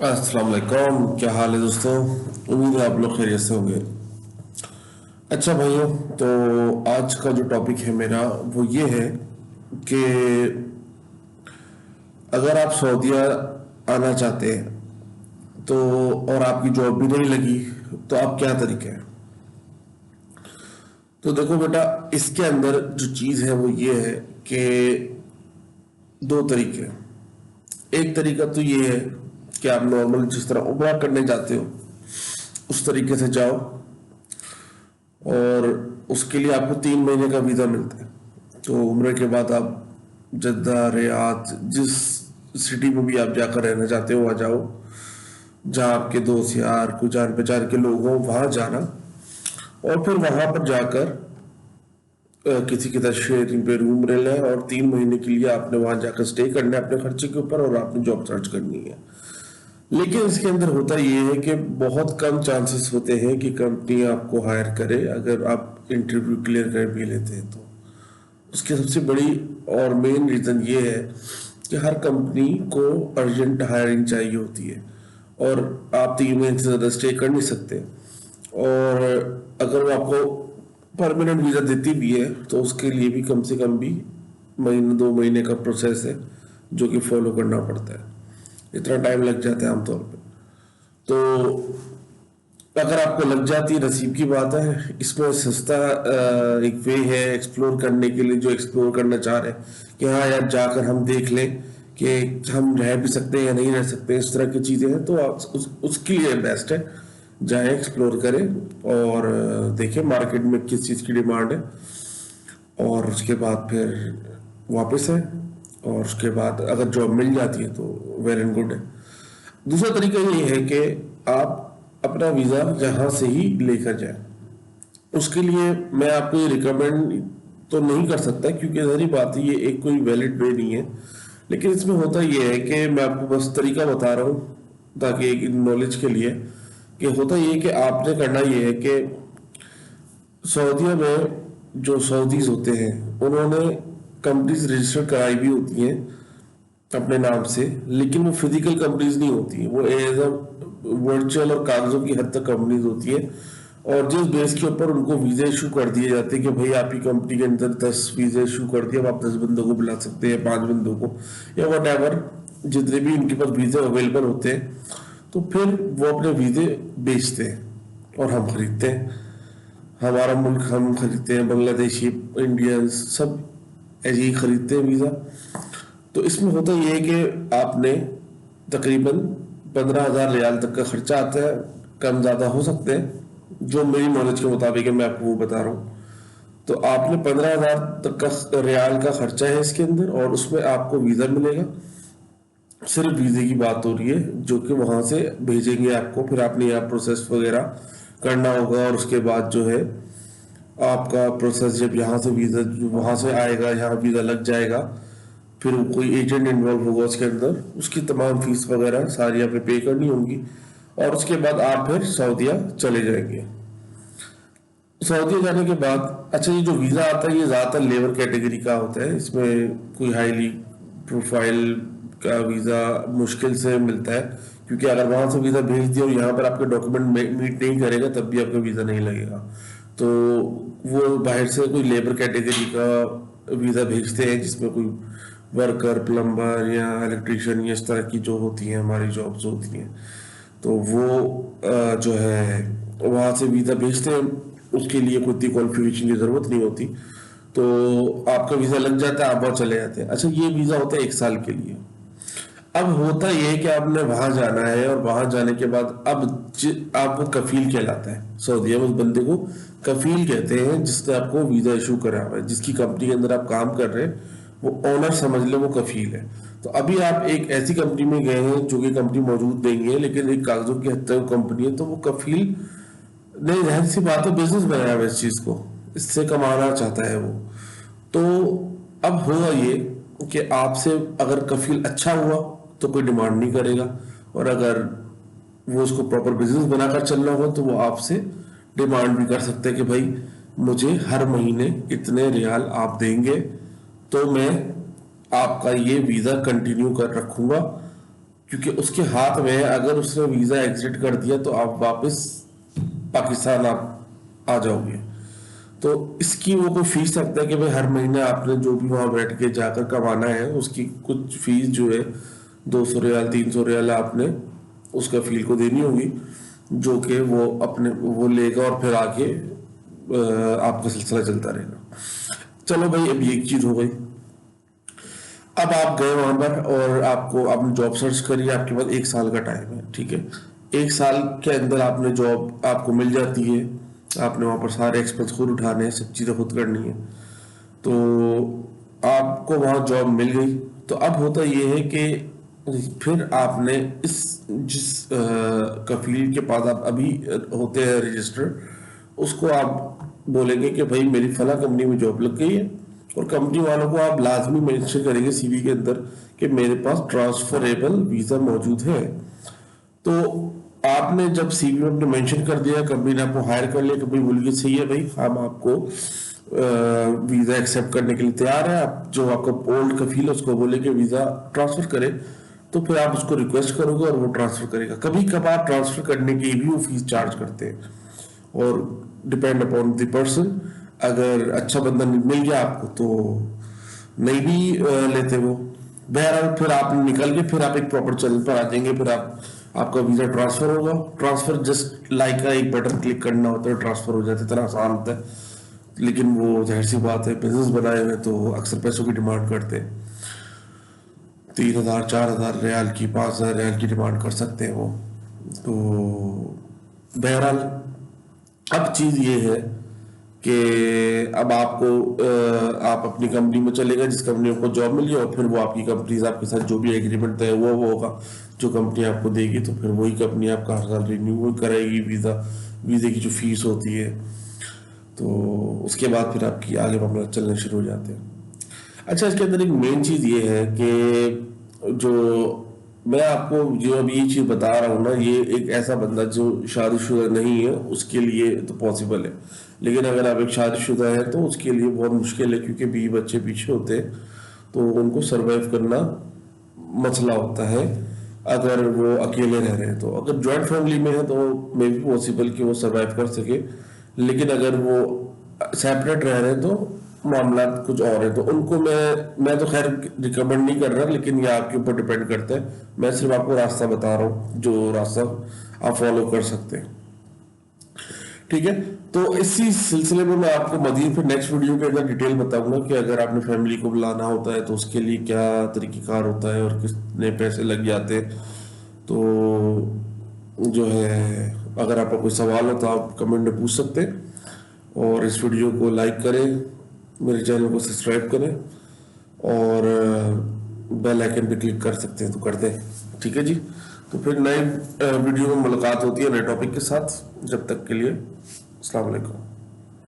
अस्सलाम वालेकुम। क्या हाल है दोस्तों? उम्मीद है आप लोग खैरियत से होंगे। अच्छा भाइयों, तो आज का जो टॉपिक है मेरा वो ये है कि अगर आप सऊदीया आना चाहते हैं तो और आपकी जॉब भी नहीं लगी तो आप क्या तरीके हैं। तो देखो बेटा, इसके अंदर जो चीज़ है वो ये है कि दो तरीके हैं। एक तरीका तो ये है कि आप नॉर्मल जिस तरह उम्रा करने जाते हो उस तरीके से जाओ, और उसके लिए आपको 3 महीने का वीज़ा मिलता है। तो उम्र के बाद आप जद्दा, रियाद, जिस सिटी में भी आप जाकर रहना चाहते हो वहाँ जाओ, जहाँ आपके दोस्त यार कुछ जान पहचान के लोग हों वहाँ जाना, और फिर वहाँ पर जाकर किसी के साथ शेयरिंग पे रूम ले लें, और 3 महीने के लिए आपने वहाँ जाकर स्टे करना है अपने खर्चे के ऊपर, और आपने जॉब सर्च करनी है। लेकिन इसके अंदर होता ये है कि बहुत कम चांसेस होते हैं कि कंपनी आपको हायर करे अगर आप इंटरव्यू क्लियर कर भी लेते हैं तो। उसकी सबसे बड़ी और मेन रीज़न ये है कि हर कंपनी को अर्जेंट हायरिंग चाहिए होती है, और आप 3 महीने से ज़्यादा स्टे कर नहीं सकते। और अगर वो आपको परमानेंट वीज़ा देती भी है तो उसके लिए भी कम से कम भी महीने 2 महीने का प्रोसेस है जो कि फॉलो करना पड़ता है। इतना टाइम लग जाता है आमतौर पे। तो अगर आपको लग जाती है, नसीब की बात है। इसमें सस्ता एक वे है एक्सप्लोर करने के लिए, जो एक्सप्लोर करना चाह रहे हैं कि हाँ यार जाकर हम देख लें कि हम रह भी सकते हैं या नहीं रह सकते, इस तरह की चीज़ें हैं, तो आप उसके लिए बेस्ट है जाएं, एक्सप्लोर करें और देखें मार्केट में किस चीज़ की डिमांड है, और उसके बाद फिर वापस है। और उसके बाद अगर जॉब मिल जाती है तो वेल एंड गुड है। दूसरा तरीका ये है कि आप अपना वीज़ा यहाँ से ही लेकर जाएं। उसके लिए मैं आपको ये रिकमेंड तो नहीं कर सकता क्योंकि सारी बात है, ये एक कोई वैलिड वे नहीं है। लेकिन इसमें होता ये है कि मैं आपको बस तरीका बता रहा हूँ ताकि एक नॉलेज के लिए, कि होता ये है कि आपने करना ये है कि सऊदीया में जो सऊदीज होते हैं उन्होंने कंपनीज रजिस्टर कराई भी होती हैं अपने नाम से, लेकिन वो फिजिकल कंपनीज नहीं होती, वो एज अ वर्चुअल और कागजों की हद तक कंपनीज होती है। और जिस बेस के ऊपर उनको वीजा इशू कर दिए जाते हैं कि भाई आपकी कंपनी के अंदर 10 वीजा इशू कर दिए, अब आप 10 बंदों को बुला सकते हैं, 5 बंदों को, या वट एवर जितने भी इनके पास वीजा अवेलेबल होते हैं, तो फिर वो अपने वीजे बेचते हैं और हम खरीदते हैं। हमारा मुल्क हम खरीदते हैं, बांग्लादेशी, इंडियंस सब ऐसे ही खरीदते हैं वीज़ा। तो इसमें होता ये है कि आपने तकरीबन 15,000 रियाल तक का खर्चा आता है, कम ज़्यादा हो सकते हैं, जो मेरी नॉलेज के मुताबिक है मैं आपको वो बता रहा हूँ। तो आपने 15,000 तक का रियाल का खर्चा है इसके अंदर, और उसमें आपको वीज़ा मिलेगा। सिर्फ वीज़े की बात हो रही है जो कि वहाँ से भेजेंगे आपको, फिर आपने यहाँ प्रोसेस वगैरह करना होगा, और उसके बाद जो है आपका प्रोसेस जब यहाँ से वीज़ा वहाँ से आएगा, यहाँ वीज़ा लग जाएगा, फिर कोई एजेंट इन्वॉल्व होगा उसके अंदर, उसकी तमाम फीस वगैरह सारी आपने पे करनी होंगी, और उसके बाद आप फिर सऊदीया चले जाएंगे। सऊदीया जाने के बाद अच्छा, ये जो वीज़ा आता है ये ज़्यादातर लेबर कैटेगरी का होता है, इसमें कोई हाईली प्रोफाइल का वीज़ा मुश्किल से मिलता है, क्योंकि अगर वहाँ से वीज़ा भेज दिया और यहाँ पर आपके डॉक्यूमेंट मीट नहीं करेगा तब भी आपका वीज़ा नहीं लगेगा। तो वो बाहर से कोई लेबर कैटेगरी का वीज़ा भेजते हैं जिसमें कोई वर्कर, प्लम्बर या इलेक्ट्रिशियन, या इस तरह की जो होती हैं हमारी जॉब्स होती हैं, तो वो जो है वहाँ से वीज़ा भेजते हैं। उसके लिए कोई क्वालिफिकेशन की ज़रूरत नहीं होती, तो आपका वीज़ा लग जाता है, आप वहाँ चले जाते हैं। अच्छा, ये वीज़ा होता है 1 साल के लिए। अब होता ये है कि आपने वहां जाना है, और वहां जाने के बाद अब आपको कफील कहलाता है सऊदीया में, उस बंदे को कफील कहते हैं जिसने आपको वीजा इशू करा हुआ है, जिसकी कंपनी के अंदर आप काम कर रहे हैं वो ऑनर समझ ले, वो कफील है। तो अभी आप एक ऐसी कंपनी में गए हैं जो कि कंपनी मौजूद नहीं है लेकिन एक कागजों की हद तक कंपनी है, तो वो कफील नहीं, जाहिर सी बात है बिजनेस बनाया हुआ इस चीज को, इससे कमाना चाहता है वो। तो अब हुआ ये कि आपसे अगर कफील अच्छा हुआ तो कोई डिमांड नहीं करेगा, और अगर वो उसको प्रॉपर बिजनेस बनाकर चलना हो तो वो आपसे डिमांड भी कर सकते हैं कि भाई मुझे हर महीने इतने रियाल आप देंगे तो मैं आपका ये वीज़ा कंटिन्यू कर रखूंगा, क्योंकि उसके हाथ में अगर उसने वीज़ा एग्जिट कर दिया तो आप वापस पाकिस्तान आप आ जाओगे। तो इसकी वो कोई फीस रखता है कि भाई हर महीने आपने जो भी वहाँ बैठ के जाकर कमाना है उसकी कुछ फीस जो है 200 रियाल 300 रियाल आपने उसका फील को देनी होगी, जो कि वो अपने वो लेगा और फिर आके आपका सिलसिला चलता रहेगा। चलो भाई, अब ये एक चीज हो गई। अब आप गए वहां पर और आपको आपने जॉब सर्च करी, आपके पास 1 साल का टाइम है, ठीक है। 1 साल के अंदर आपने जॉब आपको मिल जाती है, आपने वहां पर सारे एक्सपेंस खुद उठाने हैं, सब चीज़ें खुद करनी है। तो आपको वहां जॉब मिल गई। तो अब होता ये है कि फिर आपने इस जिस कफील के पास आप अभी होते हैं रजिस्टर, उसको आप बोलेंगे कि भाई मेरी फला कंपनी में जॉब लग गई है, और कंपनी वालों को आप लाजमी मेंशन करेंगे सीवी के अंदर कि मेरे पास ट्रांसफरेबल वीज़ा मौजूद है। तो आपने जब सीवी में अपने मेंशन कर दिया, कंपनी ने आपको हायर कर लिया, कंपनी बोल के सही है भाई, हम आपको वीज़ा एक्सेप्ट करने के लिए तैयार है, आप जो आपका ओल्ड कफील है उसको बोले कि वीज़ा ट्रांसफ़र करे, तो फिर आप उसको रिक्वेस्ट करोगे और वो ट्रांसफ़र करेगा। कभी कभार ट्रांसफ़र करने की भी वो फीस चार्ज करते हैं, और डिपेंड अपॉन द पर्सन, अगर अच्छा बंदा मिल गया आपको तो नहीं भी लेते वो। बहरहाल फिर आप निकल के फिर आप एक प्रॉपर चैनल पर आ जाएंगे, फिर आप आपका वीज़ा ट्रांसफ़र होगा। ट्रांसफ़र जस्ट लाइक का एक बटन क्लिक करना होता है, ट्रांसफ़र हो जाता है, इतना आसान होता है। लेकिन वो जाहिर सी बात है, बिजनेस बनाए हुए तो अक्सर पैसों की डिमांड करते हैं। 3,000 4,000 रियाल की 5,000 रियाल की डिमांड कर सकते हैं वो। तो बहरहाल अब चीज़ ये है कि अब आपको आप अपनी कंपनी में चले गए जिस कंपनी को जॉब मिल गई, और फिर वो आपकी कंपनीज आपके साथ जो भी एग्रीमेंट तय हुआ वो होगा, जो कंपनी आपको देगी, तो फिर वही कंपनी आपका हर साल रिन्यू कराएगी वीज़े की जो फीस होती है। तो उसके बाद फिर आपकी आगे मामला चलने शुरू हो जाते हैं। अच्छा, इसके अंदर एक मेन चीज़ ये है कि जो मैं आपको जो अभी ये चीज़ बता रहा हूँ ना, ये एक ऐसा बंदा जो शादीशुदा नहीं है उसके लिए तो पॉसिबल है, लेकिन अगर आप एक शादीशुदा है तो उसके लिए बहुत मुश्किल है, क्योंकि बीवी बच्चे पीछे होते हैं, तो उनको सरवाइव करना मसला होता है। अगर वो अकेले रह रहे हैं, तो अगर जॉइंट फैमिली में है तो मे भी पॉसिबल कि वो सरवाइव कर सके, लेकिन अगर वो सेपरेट रह रहे हैं तो मामला कुछ और है। तो उनको मैं तो खैर रिकमेंड नहीं कर रहा, लेकिन ये आपके ऊपर डिपेंड करता है। मैं सिर्फ आपको रास्ता बता रहा हूँ, जो रास्ता आप फॉलो कर सकते हैं, ठीक है। तो इसी सिलसिले में मैं आपको मजीद फिर नेक्स्ट वीडियो के अंदर डिटेल बताऊंगा कि अगर आपने फैमिली को बुलाना होता है तो उसके लिए क्या तरीक़ेकार होता है और कितने पैसे लग जाते हैं। तो जो है, अगर आपका कोई सवाल हो तो आप कमेंट में पूछ सकते हैं, और इस वीडियो को लाइक करें, मेरे चैनल को सब्सक्राइब करें, और बेल आइकन पे क्लिक कर सकते हैं तो कर दें, ठीक है जी। तो फिर नए वीडियो में मुलाकात होती है नए टॉपिक के साथ। जब तक के लिए अस्सलाम वालेकुम।